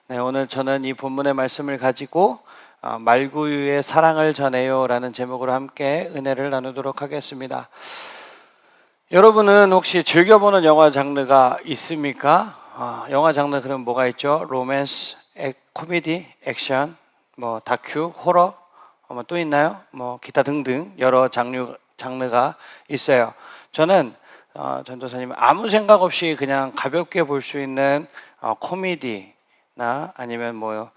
네, 오늘 저는 이 본문의 말씀을 가지고 말구유의 사랑을 전해요 라는 제목으로 함께 은혜를 나누도록 하겠습니다. 여러분은 혹시 즐겨보는 영화 장르가 있습니까? 영화 장르 그럼 뭐가 있죠? 로맨스, 코미디, 액션, 뭐 다큐, 호러, 또 있나요? 뭐 기타 등등 여러 장르가 있어요. 저는 전도사님 아무 생각 없이 그냥 가볍게 볼 수 있는 코미디나 아니면 뭐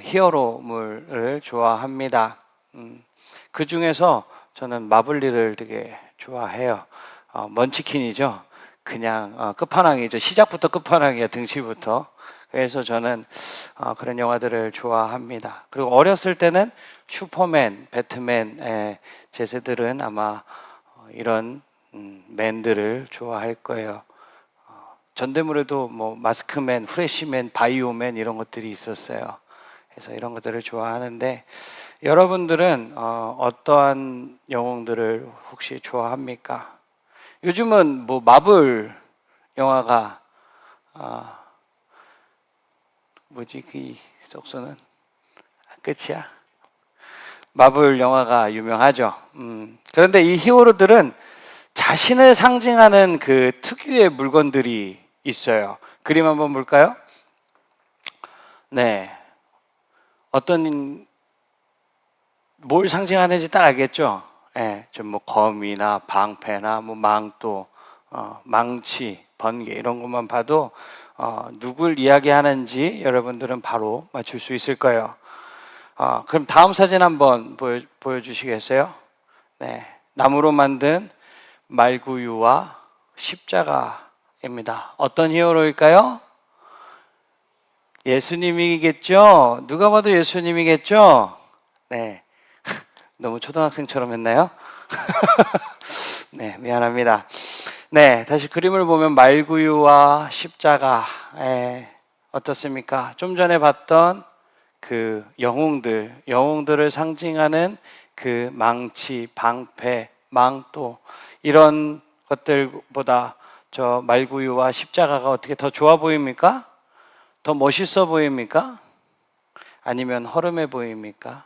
히어로물을 좋아합니다. 그 중에서 저는 마블리를 되게 좋아해요. 먼치킨이죠. 그냥 끝판왕이죠. 시작부터 끝판왕이에요. 등치부터. 그래서 저는 그런 영화들을 좋아합니다. 그리고 어렸을 때는 슈퍼맨, 배트맨 제 세들은 아마 이런 맨들을 좋아할 거예요. 전대물에도 뭐 마스크맨, 프레시맨, 바이오맨 이런 것들이 있었어요. 그래서 이런 것들을 좋아하는데 여러분들은 어떠한 영웅들을 혹시 좋아합니까? 요즘은 뭐 마블 영화가 뭐지 그 속소는 끝이야. 마블 영화가 유명하죠. 그런데 이 히어로들은 자신을 상징하는 그 특유의 물건들이 있어요. 그림 한번 볼까요? 네. 뭘 상징하는지 딱 알겠죠? 예, 좀 뭐 검이나 방패나 뭐 망토, 망치, 번개 이런 것만 봐도 누굴 이야기하는지 여러분들은 바로 맞출 수 있을 거예요. 그럼 다음 사진 한번 보여주시겠어요? 네, 나무로 만든 말구유와 십자가입니다. 어떤 히어로일까요? 예수님이겠죠? 누가 봐도 예수님이겠죠? 네. 너무 초등학생처럼 했나요? 네, 미안합니다. 네, 다시 그림을 보면 말구유와 십자가, 어떻습니까? 좀 전에 봤던 그 영웅들을 상징하는 그 망치, 방패, 망토, 이런 것들보다 저 말구유와 십자가가 어떻게 더 좋아 보입니까? 더 멋있어 보입니까? 아니면 허름해 보입니까?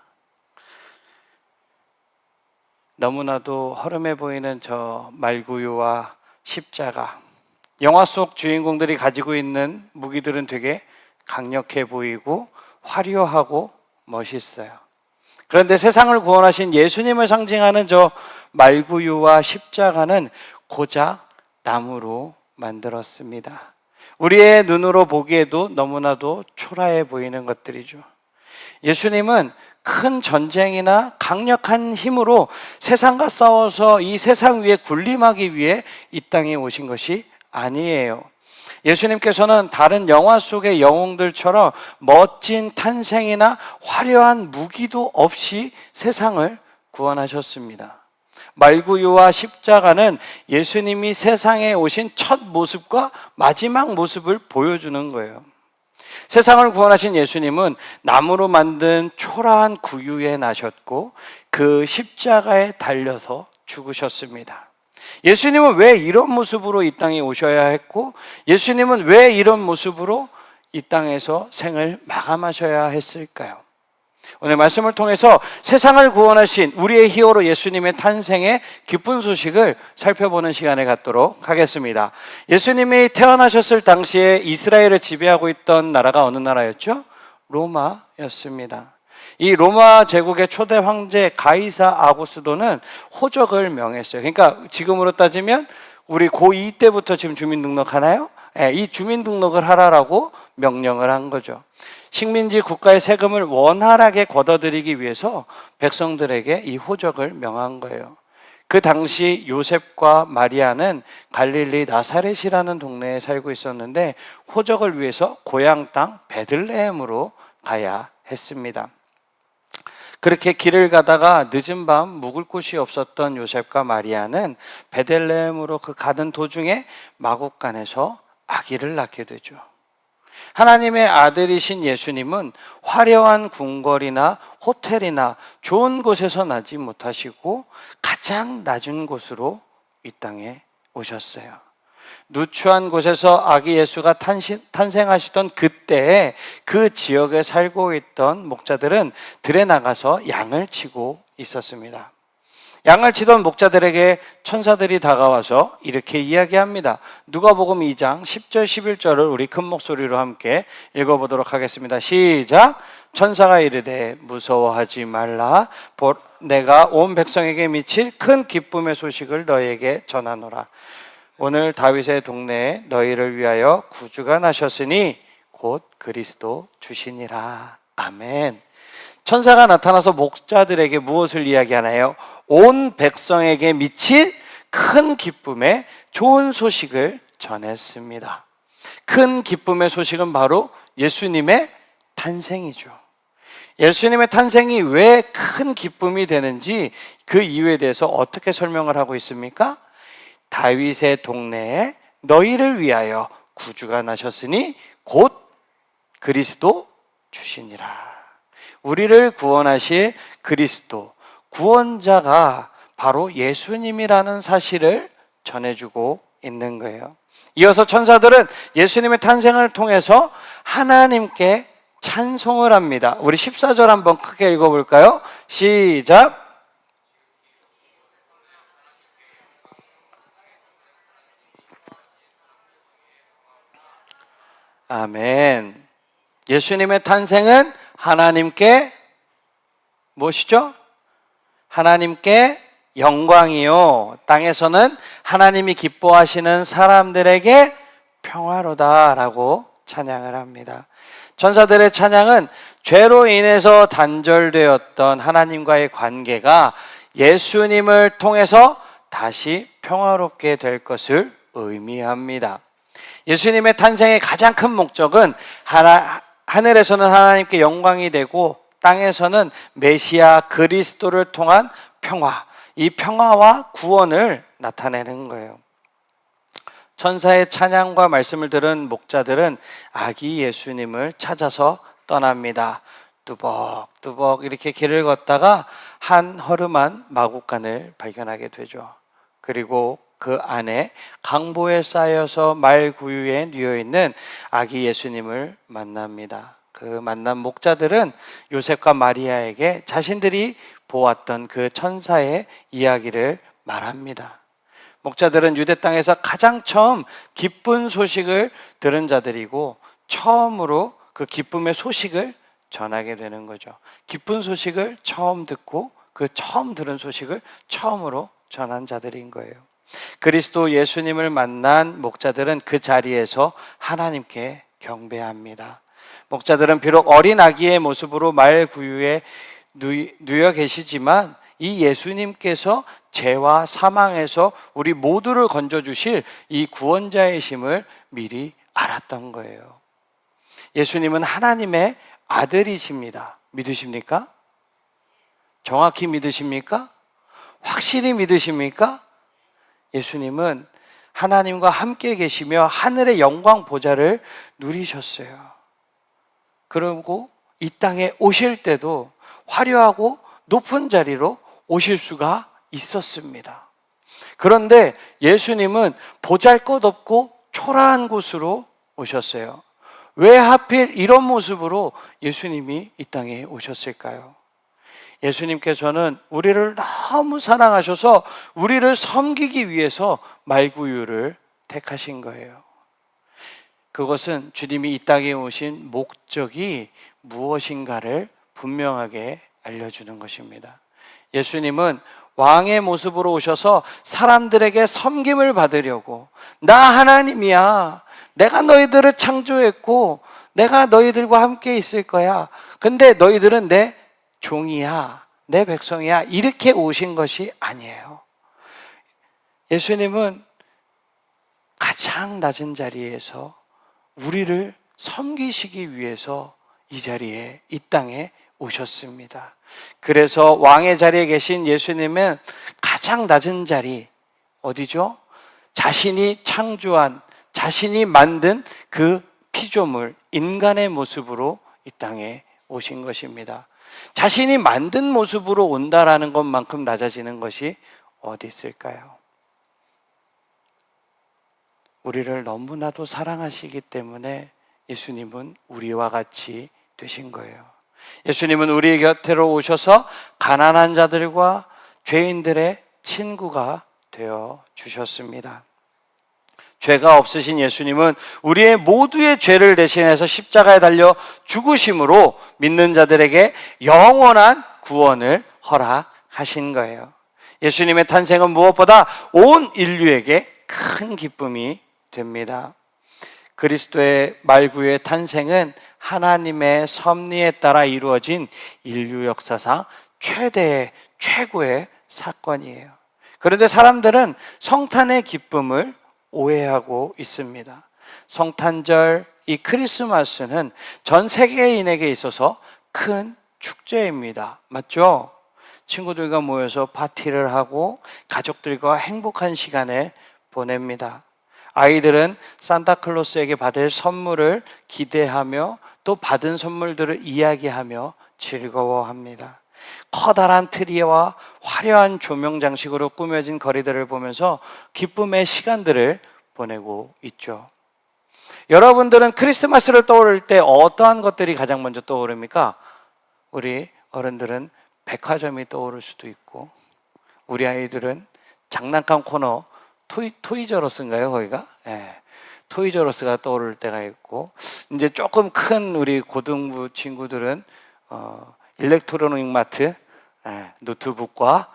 너무나도 허름해 보이는 저 말구유와 십자가. 영화 속 주인공들이 가지고 있는 무기들은 되게 강력해 보이고 화려하고 멋있어요. 그런데 세상을 구원하신 예수님을 상징하는 저 말구유와 십자가는 고작 나무로 만들었습니다. 우리의 눈으로 보기에도 너무나도 초라해 보이는 것들이죠. 예수님은 큰 전쟁이나 강력한 힘으로 세상과 싸워서 이 세상 위에 군림하기 위해 이 땅에 오신 것이 아니에요. 예수님께서는 다른 영화 속의 영웅들처럼 멋진 탄생이나 화려한 무기도 없이 세상을 구원하셨습니다. 말구유와 십자가는 예수님이 세상에 오신 첫 모습과 마지막 모습을 보여주는 거예요. 세상을 구원하신 예수님은 나무로 만든 초라한 구유에 나셨고 그 십자가에 달려서 죽으셨습니다. 예수님은 왜 이런 모습으로 이 땅에 오셔야 했고 예수님은 왜 이런 모습으로 이 땅에서 생을 마감하셔야 했을까요? 오늘 말씀을 통해서 세상을 구원하신 우리의 히어로 예수님의 탄생의 기쁜 소식을 살펴보는 시간을 갖도록 하겠습니다. 예수님이 태어나셨을 당시에 이스라엘을 지배하고 있던 나라가 어느 나라였죠? 로마였습니다. 이 로마 제국의 초대 황제 가이사 아구스도는 호적을 명했어요. 그러니까 지금으로 따지면 우리 고2 때부터 지금 주민등록하나요? 이 주민등록을 하라라고 명령을 한 거죠. 식민지 국가의 세금을 원활하게 걷어들이기 위해서 백성들에게 이 호적을 명한 거예요. 그 당시 요셉과 마리아는 갈릴리 나사렛이라는 동네에 살고 있었는데 호적을 위해서 고향 땅 베들레헴으로 가야 했습니다. 그렇게 길을 가다가 늦은 밤 묵을 곳이 없었던 요셉과 마리아는 베들레헴으로 가던 도중에 마곡간에서 아기를 낳게 되죠. 하나님의 아들이신 예수님은 화려한 궁궐이나 호텔이나 좋은 곳에서 나지 못하시고 가장 낮은 곳으로 이 땅에 오셨어요. 누추한 곳에서 아기 예수가 탄생하시던 그때에 그 지역에 살고 있던 목자들은 들에 나가서 양을 치고 있었습니다. 양을 치던 목자들에게 천사들이 다가와서 이렇게 이야기합니다. 누가복음 2장 10절 11절을 우리 큰 목소리로 함께 읽어보도록 하겠습니다. 시작. 천사가 이르되 무서워하지 말라. 내가 온 백성에게 미칠 큰 기쁨의 소식을 너희에게 전하노라. 오늘 다윗의 동네에 너희를 위하여 구주가 나셨으니 곧 그리스도 주시니라. 아멘. 천사가 나타나서 목자들에게 무엇을 이야기하나요? 온 백성에게 미칠 큰 기쁨의 좋은 소식을 전했습니다. 큰 기쁨의 소식은 바로 예수님의 탄생이죠. 예수님의 탄생이 왜 큰 기쁨이 되는지 그 이유에 대해서 어떻게 설명을 하고 있습니까? 다윗의 동네에 너희를 위하여 구주가 나셨으니 곧 그리스도 주시니라. 우리를 구원하실 그리스도, 구원자가 바로 예수님이라는 사실을 전해주고 있는 거예요. 이어서 천사들은 예수님의 탄생을 통해서 하나님께 찬송을 합니다. 우리 14절 한번 크게 읽어볼까요? 시작. 아멘. 예수님의 탄생은 하나님께 무엇이죠? 하나님께 영광이요, 땅에서는 하나님이 기뻐하시는 사람들에게 평화로다라고 찬양을 합니다. 천사들의 찬양은 죄로 인해서 단절되었던 하나님과의 관계가 예수님을 통해서 다시 평화롭게 될 것을 의미합니다. 예수님의 탄생의 가장 큰 목적은 하늘에서는 하나님께 영광이 되고 땅에서는 메시아 그리스도를 통한 평화, 이 평화와 구원을 나타내는 거예요. 천사의 찬양과 말씀을 들은 목자들은 아기 예수님을 찾아서 떠납니다. 뚜벅뚜벅 이렇게 길을 걷다가 한 허름한 마구간을 발견하게 되죠. 그리고 그 안에 강보에 쌓여서 말구유에 뉘어있는 아기 예수님을 만납니다. 그 만난 목자들은 요셉과 마리아에게 자신들이 보았던 그 천사의 이야기를 말합니다. 목자들은 유대 땅에서 가장 처음 기쁜 소식을 들은 자들이고 처음으로 그 기쁨의 소식을 전하게 되는 거죠. 기쁜 소식을 처음 듣고 그 처음 들은 소식을 처음으로 전한 자들인 거예요. 그리스도 예수님을 만난 목자들은 그 자리에서 하나님께 경배합니다. 목자들은 비록 어린 아기의 모습으로 말구유에 누워 계시지만 이 예수님께서 죄와 사망에서 우리 모두를 건져주실 이 구원자의 심을 미리 알았던 거예요. 예수님은 하나님의 아들이십니다. 믿으십니까? 정확히 믿으십니까? 확실히 믿으십니까? 예수님은 하나님과 함께 계시며 하늘의 영광 보좌를 누리셨어요. 그리고 이 땅에 오실 때도 화려하고 높은 자리로 오실 수가 있었습니다. 그런데 예수님은 보잘것없고 초라한 곳으로 오셨어요. 왜 하필 이런 모습으로 예수님이 이 땅에 오셨을까요? 예수님께서는 우리를 너무 사랑하셔서 우리를 섬기기 위해서 말구유를 택하신 거예요. 그것은 주님이 이 땅에 오신 목적이 무엇인가를 분명하게 알려주는 것입니다. 예수님은 왕의 모습으로 오셔서 사람들에게 섬김을 받으려고, 나 하나님이야, 내가 너희들을 창조했고 내가 너희들과 함께 있을 거야, 근데 너희들은 내 종이야, 내 백성이야, 이렇게 오신 것이 아니에요. 예수님은 가장 낮은 자리에서 우리를 섬기시기 위해서 이 자리에, 이 땅에 오셨습니다. 그래서 왕의 자리에 계신 예수님은 가장 낮은 자리, 어디죠? 자신이 창조한, 자신이 만든 그 피조물, 인간의 모습으로 이 땅에 오신 것입니다. 자신이 만든 모습으로 온다라는 것만큼 낮아지는 것이 어디 있을까요? 우리를 너무나도 사랑하시기 때문에 예수님은 우리와 같이 되신 거예요. 예수님은 우리 곁으로 오셔서 가난한 자들과 죄인들의 친구가 되어 주셨습니다. 죄가 없으신 예수님은 우리의 모두의 죄를 대신해서 십자가에 달려 죽으심으로 믿는 자들에게 영원한 구원을 허락하신 거예요. 예수님의 탄생은 무엇보다 온 인류에게 큰 기쁨이 됩니다. 그리스도의 말구유의 탄생은 하나님의 섭리에 따라 이루어진 인류 역사상 최고의 사건이에요. 그런데 사람들은 성탄의 기쁨을 오해하고 있습니다. 성탄절, 이 크리스마스는 전 세계인에게 있어서 큰 축제입니다. 맞죠? 친구들과 모여서 파티를 하고 가족들과 행복한 시간을 보냅니다. 아이들은 산타클로스에게 받을 선물을 기대하며 또 받은 선물들을 이야기하며 즐거워합니다. 커다란 트리와 화려한 조명 장식으로 꾸며진 거리들을 보면서 기쁨의 시간들을 보내고 있죠. 여러분들은 크리스마스를 떠오를 때 어떠한 것들이 가장 먼저 떠오릅니까? 우리 어른들은 백화점이 떠오를 수도 있고, 우리 아이들은 장난감 코너 토이저러스인가요, 거기가? 네. 토이저러스가 떠오를 때가 있고, 이제 조금 큰 우리 고등부 친구들은 일렉트로닉 마트, 노트북과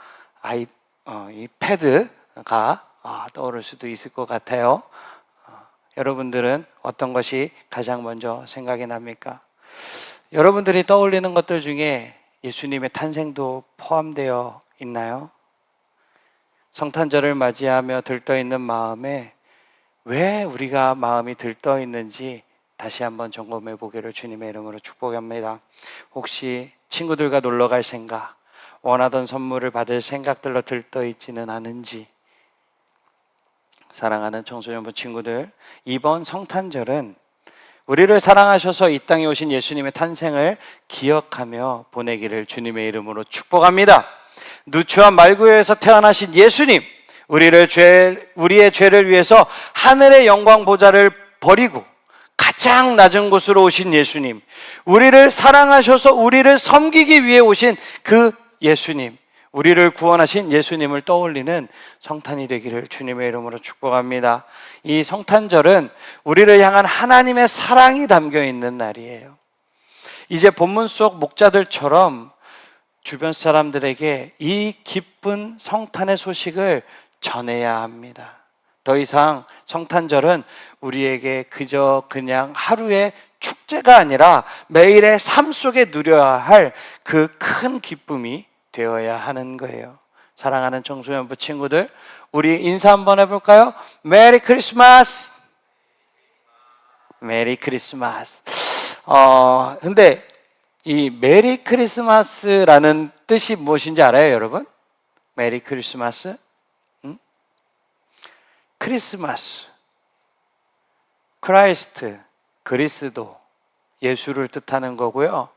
이 패드가 떠오를 수도 있을 것 같아요. 여러분들은 어떤 것이 가장 먼저 생각이 납니까? 여러분들이 떠올리는 것들 중에 예수님의 탄생도 포함되어 있나요? 성탄절을 맞이하며 들떠있는 마음에 왜 우리가 마음이 들떠있는지 다시 한번 점검해 보기를 주님의 이름으로 축복합니다. 혹시 친구들과 놀러 갈 생각, 원하던 선물을 받을 생각들로 들떠있지는 않은지. 사랑하는 청소년부 친구들, 이번 성탄절은 우리를 사랑하셔서 이 땅에 오신 예수님의 탄생을 기억하며 보내기를 주님의 이름으로 축복합니다. 누추한 말구유에서 태어나신 예수님, 우리의 죄를 위해서 하늘의 영광 보좌를 버리고 가장 낮은 곳으로 오신 예수님, 우리를 사랑하셔서 우리를 섬기기 위해 오신 그 예수님, 우리를 구원하신 예수님을 떠올리는 성탄이 되기를 주님의 이름으로 축복합니다. 이 성탄절은 우리를 향한 하나님의 사랑이 담겨 있는 날이에요. 이제 본문 속 목자들처럼 주변 사람들에게 이 기쁜 성탄의 소식을 전해야 합니다. 더 이상 성탄절은 우리에게 그냥 하루의 축제가 아니라 매일의 삶 속에 누려야 할 그 큰 기쁨이 되어야 하는 거예요. 사랑하는 청소년부 친구들, 우리 인사 한번 해볼까요? 메리 크리스마스! 메리 크리스마스. 근데 이 메리 크리스마스라는 뜻이 무엇인지 알아요, 여러분? 메리 크리스마스? 크리스마스, 크라이스트, 그리스도, 예수를 뜻하는 거고요.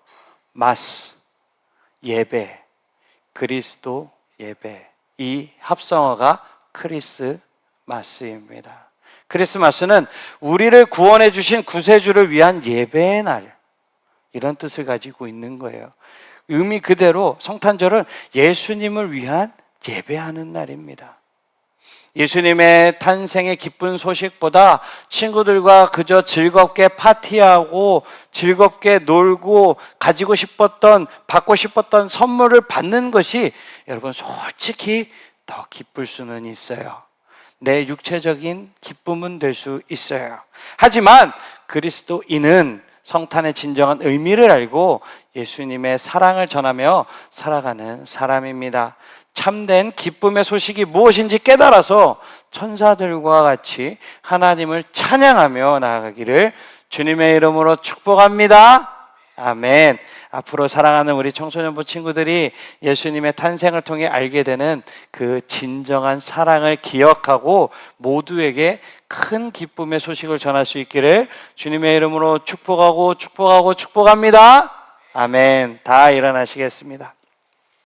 마스, 예배, 그리스도 예배, 이 합성어가 크리스마스입니다. 크리스마스는 우리를 구원해 주신 구세주를 위한 예배의 날, 이런 뜻을 가지고 있는 거예요. 의미 그대로 성탄절은 예수님을 위한 예배하는 날입니다. 예수님의 탄생의 기쁜 소식보다 친구들과 그저 즐겁게 파티하고 즐겁게 놀고 가지고 싶었던, 받고 싶었던 선물을 받는 것이 여러분 솔직히 더 기쁠 수는 있어요. 내 육체적인 기쁨은 될 수 있어요. 하지만 그리스도인은 성탄의 진정한 의미를 알고 예수님의 사랑을 전하며 살아가는 사람입니다. 참된 기쁨의 소식이 무엇인지 깨달아서 천사들과 같이 하나님을 찬양하며 나아가기를 주님의 이름으로 축복합니다. 아멘. 앞으로 사랑하는 우리 청소년부 친구들이 예수님의 탄생을 통해 알게 되는 그 진정한 사랑을 기억하고 모두에게 큰 기쁨의 소식을 전할 수 있기를 주님의 이름으로 축복합니다. 아멘. 다 일어나시겠습니다.